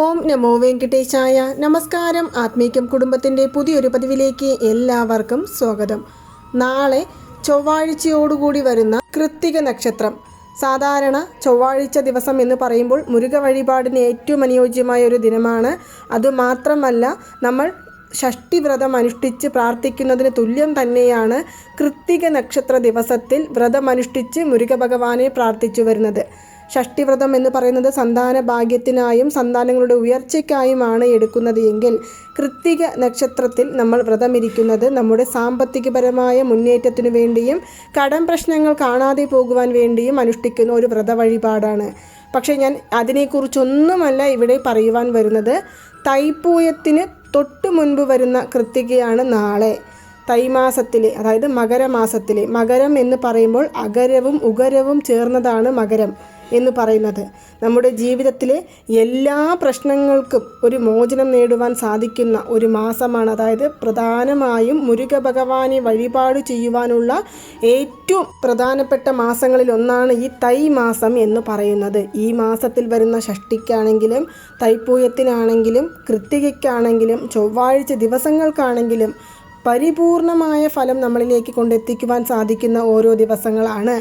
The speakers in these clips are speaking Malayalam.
ഓം നമോ വെങ്കടേശായ. നമസ്കാരം. ആത്മീകം കുടുംബത്തിൻ്റെ പുതിയൊരു പതിവിലേക്ക് എല്ലാവർക്കും സ്വാഗതം. നാളെ ചൊവ്വാഴ്ചയോടുകൂടി വരുന്ന കൃത്തിക നക്ഷത്രം. സാധാരണ ചൊവ്വാഴ്ച ദിവസം എന്ന് പറയുമ്പോൾ മുരുക വഴിപാടിന് ഏറ്റവും അനുയോജ്യമായ ഒരു ദിനമാണ്. അതുമാത്രമല്ല, നമ്മൾ ഷഷ്ടിവ്രതം അനുഷ്ഠിച്ച് പ്രാർത്ഥിക്കുന്നതിന് തുല്യം തന്നെയാണ് കൃത്തിക നക്ഷത്ര ദിവസത്തിൽ വ്രതമനുഷ്ഠിച്ച് മുരുക ഭഗവാനെ പ്രാർത്ഥിച്ചു വരുന്നത്. ഷഷ്ടിവ്രതം എന്ന് പറയുന്നത് സന്താന ഭാഗ്യത്തിനായും സന്താനങ്ങളുടെ ഉയർച്ചയ്ക്കായുമാണ് എടുക്കുന്നത് എങ്കിൽ കൃത്തിക നക്ഷത്രത്തിൽ നമ്മൾ വ്രതമിരിക്കുന്നത് നമ്മുടെ സാമ്പത്തികപരമായ മുന്നേറ്റത്തിനു വേണ്ടിയും കടം പ്രശ്നങ്ങൾ കാണാതെ പോകുവാൻ വേണ്ടിയും അനുഷ്ഠിക്കുന്ന ഒരു വ്രത വഴിപാടാണ്. പക്ഷേ ഞാൻ അതിനെക്കുറിച്ചൊന്നുമല്ല ഇവിടെ പറയുവാൻ വരുന്നത്. തൈപ്പൂയത്തിന് തൊട്ടു മുൻപ് വരുന്ന കൃത്തികയാണ് നാളെ. തൈമാസത്തിലെ, അതായത് മകരമാസത്തിലെ, മകരം എന്ന് പറയുമ്പോൾ അകരവും ഉകരവും ചേർന്നതാണ് മകരം എന്ന് പറയുന്നത്. നമ്മുടെ ജീവിതത്തിലെ എല്ലാ പ്രശ്നങ്ങൾക്കും ഒരു മോചനം നേടുവാൻ സാധിക്കുന്ന ഒരു മാസമാണ്. അതായത് പ്രധാനമായും മുരുക ഭഗവാനെ വഴിപാട് ചെയ്യുവാനുള്ള ഏറ്റവും പ്രധാനപ്പെട്ട മാസങ്ങളിൽ ഒന്നാണ് ഈ തൈ മാസം എന്ന് പറയുന്നത്. ഈ മാസത്തിൽ വരുന്ന ഷഷ്ടിക്കാണെങ്കിലും തൈപ്പൂയത്തിനാണെങ്കിലും കൃത്തികയ്ക്കാണെങ്കിലും ചൊവ്വാഴ്ച ദിവസങ്ങൾക്കാണെങ്കിലും പരിപൂർണമായ ഫലം നമ്മളിലേക്ക് കൊണ്ടെത്തിക്കുവാൻ സാധിക്കുന്ന ഓരോ ദിവസങ്ങളാണ്.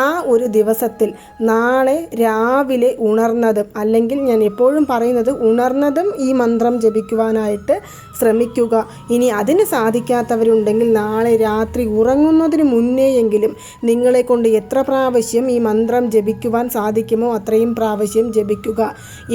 ആ ഒരു ദിവസത്തിൽ നാളെ രാവിലെ ഉണർന്നതും, അല്ലെങ്കിൽ ഞാൻ എപ്പോഴും പറയുന്നത് ഉണർന്നതും ഈ മന്ത്രം ജപിക്കുവാനായിട്ട് ശ്രമിക്കുക. ഇനി അതിന് സാധിക്കാത്തവരുണ്ടെങ്കിൽ നാളെ രാത്രി ഉറങ്ങുന്നതിന് മുന്നേയെങ്കിലും നിങ്ങളെ കൊണ്ട് എത്ര പ്രാവശ്യം ഈ മന്ത്രം ജപിക്കുവാൻ സാധിക്കുമോ അത്രയും പ്രാവശ്യം ജപിക്കുക.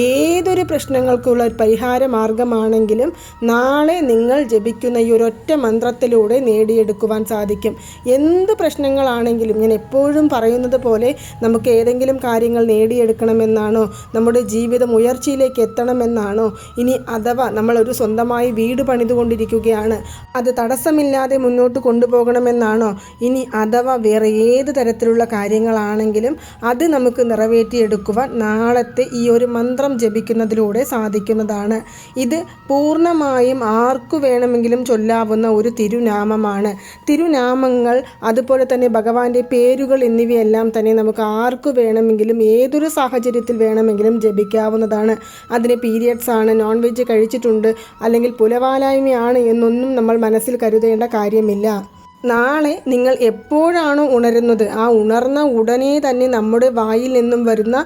ഏതൊരു പ്രശ്നങ്ങൾക്കുള്ള ഒരു പരിഹാര മാർഗമാണെങ്കിലും നാളെ നിങ്ങൾ ജപിക്കുന്ന ഈ ഒരൊറ്റ മന്ത്രത്തിലൂടെ നേടിയെടുക്കുവാൻ സാധിക്കും. എന്ത് പ്രശ്നങ്ങളാണെങ്കിലും ഞാൻ എപ്പോഴും പറയുന്നത് പോലെ നമുക്ക് ഏതെങ്കിലും കാര്യങ്ങൾ നേടിയെടുക്കണമെന്നാണോ, നമ്മുടെ ജീവിതം ഉയർച്ചയിലേക്ക് എത്തണമെന്നാണോ, ഇനി അഥവാ നമ്മളൊരു സ്വന്തമായി വീട് പണിതുകൊണ്ടിരിക്കുകയാണ്, അത് തടസ്സമില്ലാതെ മുന്നോട്ട് കൊണ്ടുപോകണമെന്നാണോ, ഇനി അഥവാ വേറെ ഏത് തരത്തിലുള്ള കാര്യങ്ങളാണെങ്കിലും അത് നമുക്ക് നിറവേറ്റിയെടുക്കുവാൻ നാളത്തെ ഈ ഒരു മന്ത്രം ജപിക്കുന്നതിലൂടെ സാധിക്കുന്നതാണ്. ഇത് പൂർണ്ണമായും ആർക്കു വേണമെങ്കിലും ചൊല്ലാവുന്ന ഒരു തിരുനാമമാണ്. തിരുനാമങ്ങൾ, അതുപോലെ തന്നെ ഭഗവാന്റെ പേരുകൾ എന്നിവയെല്ലാം തന്നെ നമുക്ക് ആർക്കു വേണമെങ്കിലും ഏതൊരു സാഹചര്യത്തിൽ വേണമെങ്കിലും ജപിക്കാവുന്നതാണ്. അതിന് പീരിയഡ്സ് ആണ്, നോൺ വെജ് കഴിച്ചിട്ടുണ്ട്, അല്ലെങ്കിൽ പുലവാലായ്മയാണ് എന്നൊന്നും നമ്മൾ മനസ്സിൽ കരുതേണ്ട കാര്യമില്ല. നാളെ നിങ്ങൾ എപ്പോഴാണോ ഉണരുന്നത് ആ ഉണർന്ന ഉടനെ തന്നെ നമ്മുടെ വായിൽ നിന്നും വരുന്ന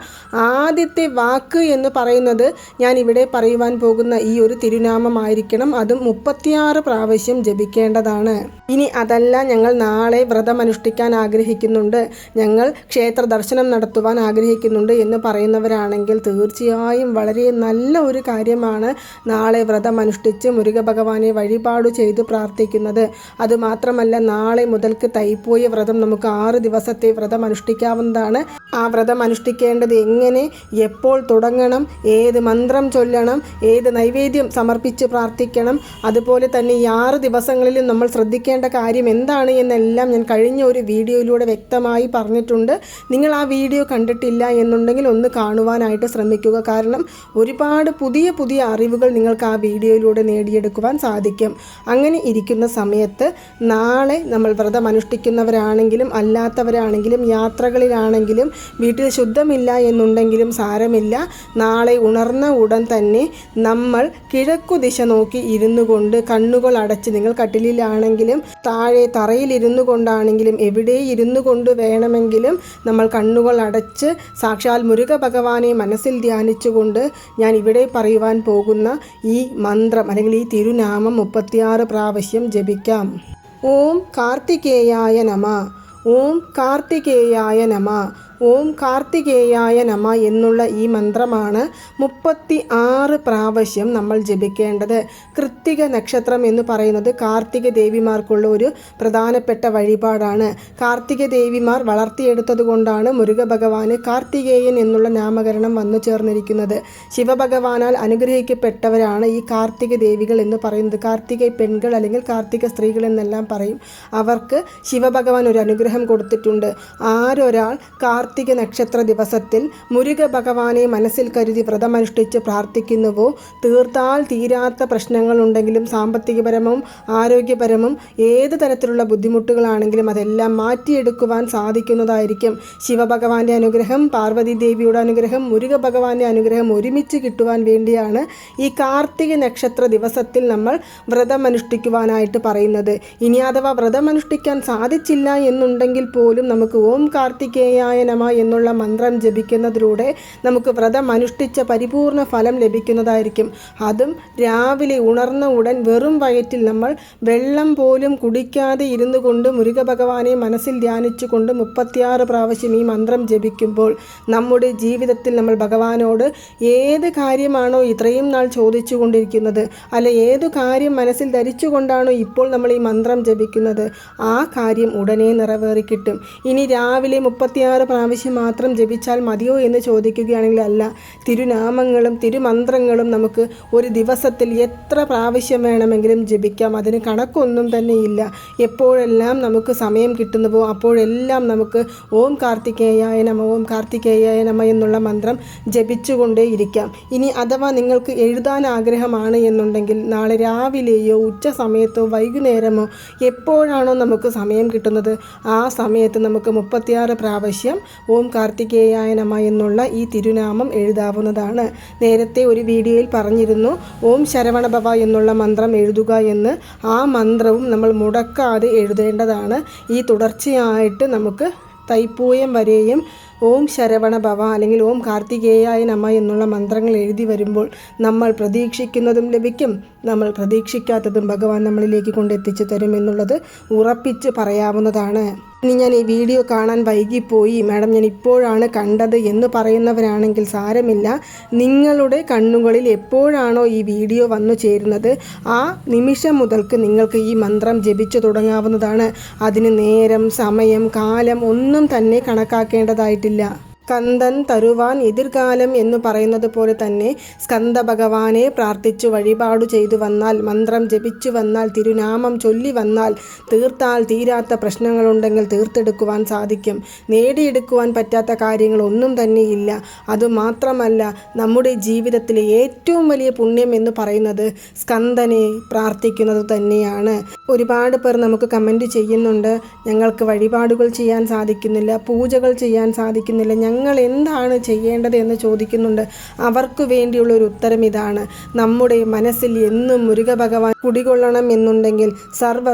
ആദ്യത്തെ വാക്ക് എന്ന് പറയുന്നത് ഞാൻ ഇവിടെ പറയുവാൻ പോകുന്ന ഈ ഒരു തിരുനാമമായിരിക്കണം. അതും 36 പ്രാവശ്യം ജപിക്കേണ്ടതാണ്. ഇനി അതല്ല, ഞങ്ങൾ നാളെ വ്രതമനുഷ്ഠിക്കാൻ ആഗ്രഹിക്കുന്നുണ്ട്, ഞങ്ങൾ ക്ഷേത്ര ദർശനം നടത്തുവാൻ ആഗ്രഹിക്കുന്നുണ്ട് എന്ന് പറയുന്നവരാണെങ്കിൽ തീർച്ചയായും വളരെ നല്ല ഒരു കാര്യമാണ് നാളെ വ്രതമനുഷ്ഠിച്ച് മുരുക ഭഗവാനെ വഴിപാട് ചെയ്ത് പ്രാർത്ഥിക്കുന്നത്. അതുമാത്രമല്ല, നാളെ മുതൽക്ക് തൈപ്പൂയ വ്രതം നമുക്ക് 6 ദിവസത്തെ വ്രതം അനുഷ്ഠിക്കാവുന്നതാണ്. ആ വ്രതം അനുഷ്ഠിക്കേണ്ടത് എങ്ങനെ, എപ്പോൾ തുടങ്ങണം, ഏത് മന്ത്രം ചൊല്ലണം, ഏത് നൈവേദ്യം സമർപ്പിച്ച് പ്രാർത്ഥിക്കണം, അതുപോലെ തന്നെ ഈ 6 ദിവസങ്ങളിലും നമ്മൾ ശ്രദ്ധിക്കേണ്ട കാര്യം എന്താണ് എന്നെല്ലാം ഞാൻ കഴിഞ്ഞ ഒരു വീഡിയോയിലൂടെ വ്യക്തമായി പറഞ്ഞിട്ടുണ്ട്. നിങ്ങൾ ആ വീഡിയോ കണ്ടിട്ടില്ല എന്നുണ്ടെങ്കിൽ ഒന്ന് കാണുവാനായിട്ട് ശ്രമിക്കുക. കാരണം ഒരുപാട് പുതിയ പുതിയ അറിവുകൾ നിങ്ങൾക്ക് ആ വീഡിയോയിലൂടെ നേടിയെടുക്കുവാൻ സാധിക്കും. അങ്ങനെ ഇരിക്കുന്ന സമയത്ത് നാളെ നമ്മൾ വ്രതം അനുഷ്ഠിക്കുന്നവരാണെങ്കിലും അല്ലാത്തവരാണെങ്കിലും യാത്രകളിലാണെങ്കിലും വീട്ടിൽ ശുദ്ധമില്ല എന്നുണ്ടെങ്കിലും സാരമില്ല, നാളെ ഉണർന്ന ഉടൻ തന്നെ നമ്മൾ കിഴക്കു ദിശ നോക്കി ഇരുന്നു കൊണ്ട് കണ്ണുകൾ അടച്ച്, നിങ്ങൾ കട്ടിലിലാണെങ്കിലും താഴെ തറയിലിരുന്നു കൊണ്ടാണെങ്കിലും എവിടെ ഇരുന്നു കൊണ്ട് വേണമെങ്കിലും നമ്മൾ കണ്ണുകൾ അടച്ച് സാക്ഷാൽ മുരുക ഭഗവാനെ മനസ്സിൽ ധ്യാനിച്ചുകൊണ്ട് ഞാൻ ഇവിടെ പറയുവാൻ പോകുന്ന ഈ മന്ത്രം അല്ലെങ്കിൽ ഈ തിരുനാമം 36 പ്രാവശ്യം ജപിക്കാം. ഓം കാർത്തികേയായ നമഃ, ഓം കാർത്തികേയായ നമഃ, ഓം കാർത്തികേയായ നമ എന്നുള്ള ഈ മന്ത്രമാണ് 36 പ്രാവശ്യം നമ്മൾ ജപിക്കേണ്ടത്. കൃത്തിക നക്ഷത്രം എന്ന് പറയുന്നത് കാർത്തിക ദേവിമാർക്കുള്ള ഒരു പ്രധാനപ്പെട്ട വഴിപാടാണ്. കാർത്തിക ദേവിമാർ വളർത്തിയെടുത്തത് കൊണ്ടാണ് മുരുക ഭഗവാന് കാർത്തികേയൻ എന്നുള്ള നാമകരണം വന്നു ചേർന്നിരിക്കുന്നത്. ശിവഭഗവാനാൽ അനുഗ്രഹിക്കപ്പെട്ടവരാണ് ഈ കാർത്തിക ദേവികൾ എന്ന് പറയുന്നത്. കാർത്തിക പെൺകൾ അല്ലെങ്കിൽ കാർത്തിക സ്ത്രീകൾ എന്നെല്ലാം പറയും. അവർക്ക് ശിവഭഗവാൻ ഒരു അനുഗ്രഹം കൊടുത്തിട്ടുണ്ട്. ആരൊരാൾ കാർത്തിക നക്ഷത്ര ദിവസത്തിൽ മുരുക ഭഗവാനെ മനസ്സിൽ കരുതി വ്രതമനുഷ്ഠിച്ച് പ്രാർത്ഥിക്കുന്നുവോ തീർത്താൽ തീരാത്ത പ്രശ്നങ്ങളുണ്ടെങ്കിലും സാമ്പത്തികപരവും ആരോഗ്യപരവും ഏത് തരത്തിലുള്ള ബുദ്ധിമുട്ടുകളാണെങ്കിലും അതെല്ലാം മാറ്റിയെടുക്കുവാൻ സാധിക്കുന്നതായിരിക്കും. ശിവഭഗവാന്റെ അനുഗ്രഹം, പാർവതി ദേവിയുടെ അനുഗ്രഹം, മുരുക ഭഗവാന്റെ അനുഗ്രഹം ഒരുമിച്ച് കിട്ടുവാൻ വേണ്ടിയാണ് ഈ കാർത്തിക നക്ഷത്ര ദിവസത്തിൽ നമ്മൾ വ്രതമനുഷ്ഠിക്കുവാനായിട്ട് പറയുന്നത്. ഇനി അഥവാ വ്രതമനുഷ്ഠിക്കാൻ സാധിച്ചില്ല എന്നുണ്ടെങ്കിൽ പോലും നമുക്ക് ഓം കാർത്തികേയായ നമഃ എന്നുള്ള മന്ത്രം ജപിക്കുന്നതിലൂടെ നമുക്ക് വ്രതം അനുഷ്ഠിച്ച പരിപൂർണ ഫലം ലഭിക്കുന്നതായിരിക്കും. അതും രാവിലെ ഉണർന്ന ഉടൻ വെറും വയറ്റിൽ നമ്മൾ വെള്ളം പോലും കുടിക്കാതെ ഇരുന്നു കൊണ്ട് മുരുക ഭഗവാനെ മനസ്സിൽ ധ്യാനിച്ചുകൊണ്ട് 36 പ്രാവശ്യം ഈ മന്ത്രം ജപിക്കുമ്പോൾ നമ്മുടെ ജീവിതത്തിൽ നമ്മൾ ഭഗവാനോട് ഏത് കാര്യമാണോ ഇത്രയും നാൾ ചോദിച്ചു കൊണ്ടിരിക്കുന്നത്, അല്ല ഏതു കാര്യം മനസ്സിൽ ധരിച്ചുകൊണ്ടാണോ ഇപ്പോൾ നമ്മൾ ഈ മന്ത്രം ജപിക്കുന്നത്, ആ കാര്യം ഉടനെ നിറവേറിക്കിട്ടും. ഇനി രാവിലെ 36 പ്രാവശ്യം മാത്രം ജപിച്ചാൽ മതിയോ എന്ന് ചോദിക്കുകയാണെങ്കിൽ അല്ല, തിരുനാമങ്ങളും തിരുമന്ത്രങ്ങളും നമുക്ക് ഒരു ദിവസത്തിൽ എത്ര പ്രാവശ്യം വേണമെങ്കിലും ജപിക്കാം. അതിന് കണക്കൊന്നും തന്നെയില്ല. എപ്പോഴെല്ലാം നമുക്ക് സമയം കിട്ടുന്നുവോ അപ്പോഴെല്ലാം നമുക്ക് ഓം കാർത്തികേയായ നമഃ, ഓം കാർത്തികേയായ നമഃ എന്നുള്ള മന്ത്രം ജപിച്ചുകൊണ്ടേ ഇരിക്കാം. ഇനി അഥവാ നിങ്ങൾക്ക് എഴുതാൻ ആഗ്രഹമാണ് എന്നുണ്ടെങ്കിൽ നാളെ രാവിലെയോ ഉച്ച സമയത്തോ വൈകുന്നേരമോ എപ്പോഴാണോ നമുക്ക് സമയം കിട്ടുന്നത് ആ സമയത്ത് നമുക്ക് 36 പ്രാവശ്യം ഓം കാർത്തികേയായ നമഃ എന്നുള്ള ഈ തിരുനാമം എഴുതാവുന്നതാണ്. നേരത്തെ ഒരു വീഡിയോയിൽ പറഞ്ഞിരുന്നു ഓം ശരവണഭവ എന്നുള്ള മന്ത്രം എഴുതുക എന്ന്. ആ മന്ത്രവും നമ്മൾ മുടക്കാതെ എഴുതേണ്ടതാണ്. ഈ തുടർച്ചയായിട്ട് നമുക്ക് തൈപ്പൂയം വരെയും ഓം ശരവണഭവ അല്ലെങ്കിൽ ഓം കാർത്തികേയായ നമഃ എന്നുള്ള മന്ത്രങ്ങൾ എഴുതി വരുമ്പോൾ നമ്മൾ പ്രതീക്ഷിക്കുന്നതും ലഭിക്കും, നമ്മൾ പ്രതീക്ഷിക്കാത്തതും ഭഗവാൻ നമ്മളിലേക്ക് കൊണ്ടെത്തിച്ചു തരും എന്നുള്ളത് ഉറപ്പിച്ച് പറയാവുന്നതാണ്. ഇനി ഞാൻ ഈ വീഡിയോ കാണാൻ വൈകിപ്പോയി മാഡം, ഞാൻ ഇപ്പോഴാണ് കണ്ടത് എന്ന് പറയുന്നവരാണെങ്കിൽ സാരമില്ല. നിങ്ങളുടെ കണ്ണുകളിൽ എപ്പോഴാണോ ഈ വീഡിയോ വന്നു ചേരുന്നത് ആ നിമിഷം മുതൽക്ക് നിങ്ങൾക്ക് ഈ മന്ത്രം ജപിച്ചു തുടങ്ങാവുന്നതാണ്. അതിന് നേരം, സമയം, കാലം ഒന്നും തന്നെ കണക്കാക്കേണ്ടതായിട്ടില്ല. സ്കന്ദൻ തരുവാൻ എതിർകാലം എന്ന് പറയുന്നത് പോലെ തന്നെ സ്കന്ദ ഭഗവാനെ പ്രാർത്ഥിച്ചു വഴിപാടു ചെയ്തു വന്നാൽ, മന്ത്രം ജപിച്ചു വന്നാൽ, തിരുനാമം ചൊല്ലി വന്നാൽ തീർത്താൽ തീരാത്ത പ്രശ്നങ്ങളുണ്ടെങ്കിൽ തീർത്തെടുക്കുവാൻ സാധിക്കും. നേടിയെടുക്കുവാൻ പറ്റാത്ത കാര്യങ്ങളൊന്നും തന്നെയില്ല. അതുമാത്രമല്ല, നമ്മുടെ ജീവിതത്തിലെ ഏറ്റവും വലിയ പുണ്യം എന്ന് പറയുന്നത് സ്കന്ദനെ പ്രാർത്ഥിക്കുന്നത് തന്നെയാണ്. ഒരുപാട് പേർ നമുക്ക് കമൻറ്റ് ചെയ്യുന്നുണ്ട്, ഞങ്ങൾക്ക് വഴിപാടുകൾ ചെയ്യാൻ സാധിക്കുന്നില്ല, പൂജകൾ ചെയ്യാൻ സാധിക്കുന്നില്ല, ഞങ്ങൾ എന്താണ് ചെയ്യേണ്ടത് എന്ന് ചോദിക്കുന്നുണ്ട്. അവർക്ക് വേണ്ടിയുള്ളൊരു ഉത്തരം ഇതാണ്. നമ്മുടെ മനസ്സിൽ എന്നും മുരുക ഭഗവാൻ കുടികൊള്ളണം എന്നുണ്ടെങ്കിൽ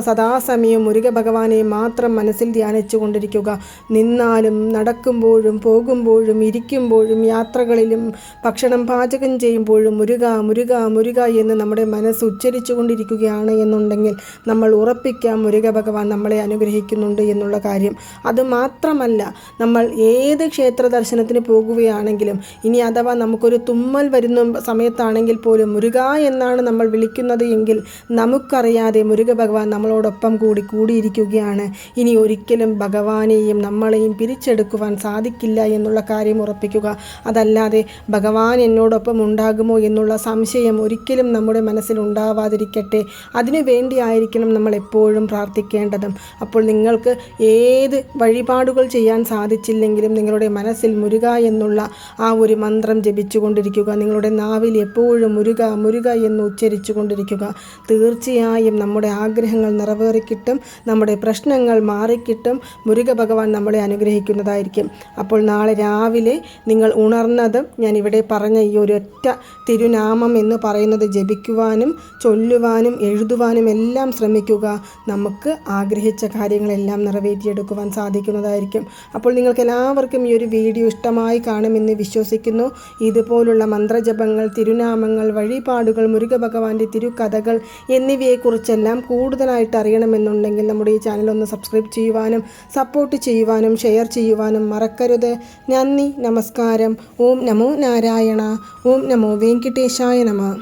സദാസമയം മുരുക ഭഗവാനെ മാത്രം മനസ്സിൽ ധ്യാനിച്ചു കൊണ്ടിരിക്കുക. നിന്നാലും നടക്കുമ്പോഴും പോകുമ്പോഴും ഇരിക്കുമ്പോഴും യാത്രകളിലും ഭക്ഷണം പാചകം ചെയ്യുമ്പോഴും മുരുക മുരുക മുരുക എന്ന് നമ്മുടെ മനസ്സ് ഉച്ചരിച്ചു കൊണ്ടിരിക്കുകയാണ് എന്നുണ്ടെങ്കിൽ നമ്മൾ ഉറപ്പിക്കാം മുരുക ഭഗവാൻ നമ്മളെ അനുഗ്രഹിക്കുന്നുണ്ട് എന്നുള്ള കാര്യം. അതുമാത്രമല്ല, നമ്മൾ ഏത് ക്ഷേത്ര ദർശനത്തിന് പോകുകയാണെങ്കിലും ഇനി അഥവാ നമുക്കൊരു തുമ്മൽ വരുന്ന സമയത്താണെങ്കിൽ പോലും മുരുക എന്നാണ് നമ്മൾ വിളിക്കുന്നത് എങ്കിൽ നമുക്കറിയാതെ മുരുക ഭഗവാൻ നമ്മളോടൊപ്പം കൂടിയിരിക്കുകയാണ്. ഇനി ഒരിക്കലും ഭഗവാനെയും നമ്മളെയും പിരിച്ചെടുക്കുവാൻ സാധിക്കില്ല എന്നുള്ള കാര്യം ഉറപ്പിക്കുക. അതല്ലാതെ ഭഗവാൻ എന്നോടൊപ്പം ഉണ്ടാകുമോ എന്നുള്ള സംശയം ഒരിക്കലും നമ്മുടെ മനസ്സിൽ ഉണ്ടാവാതിരിക്കട്ടെ. അതിനു വേണ്ടിയായിരിക്കണം നമ്മൾ എപ്പോഴും പ്രാർത്ഥിക്കേണ്ടതും. അപ്പോൾ നിങ്ങൾക്ക് ഏത് വഴിപാടുകൾ ചെയ്യാൻ സാധിച്ചില്ലെങ്കിലും നിങ്ങളുടെ മനസ്സിൽ മുരുക എന്നുള്ള ആ ഒരു മന്ത്രം ജപിച്ചു കൊണ്ടിരിക്കുക. നിങ്ങളുടെ നാവിൽ എപ്പോഴും മുരുക മുരുക എന്ന് ഉച്ചരിച്ചു കൊണ്ടിരിക്കുക. തീർച്ചയായും നമ്മുടെ ആഗ്രഹങ്ങൾ നിറവേറിക്കിട്ടും, നമ്മുടെ പ്രശ്നങ്ങൾ മാറിക്കിട്ടും, മുരുക ഭഗവാൻ നമ്മളെ അനുഗ്രഹിക്കുന്നതായിരിക്കും. അപ്പോൾ നാളെ രാവിലെ നിങ്ങൾ ഉണർന്നതും ഞാനിവിടെ പറഞ്ഞ ഈ ഒരൊറ്റ തിരുനാമം എന്ന് പറയുന്നത് ജപിക്കുവാനും ചൊല്ലുവാനും എഴുതുവാനും എല്ലാം ശ്രമിക്കുക. നമുക്ക് ആഗ്രഹിച്ച കാര്യങ്ങളെല്ലാം നിറവേറ്റിയെടുക്കുവാൻ സാധിക്കുന്നതായിരിക്കും. അപ്പോൾ നിങ്ങൾക്ക് എല്ലാവർക്കും ഈ ഒരു വീഡിയോ ഇഷ്ടമായി കാണുമെന്ന് വിശ്വസിക്കുന്നു. ഇതുപോലുള്ള മന്ത്രജപങ്ങൾ, തിരുനാമങ്ങൾ, വഴിപാടുകൾ, മുരുക ഭഗവാന്റെ തിരുക്കഥകൾ എന്നിവയെക്കുറിച്ചെല്ലാം കൂടുതലായിട്ട് അറിയണമെന്നുണ്ടെങ്കിൽ നമ്മുടെ ഈ ചാനൽ ഒന്ന് സബ്സ്ക്രൈബ് ചെയ്യുവാനും സപ്പോർട്ട് ചെയ്യുവാനും ഷെയർ ചെയ്യുവാനും മറക്കരുത്. നന്ദി, നമസ്കാരം. ഓം നമോ നാരായണ. ഓം നമോ വെങ്കിടേശായ നമഃ.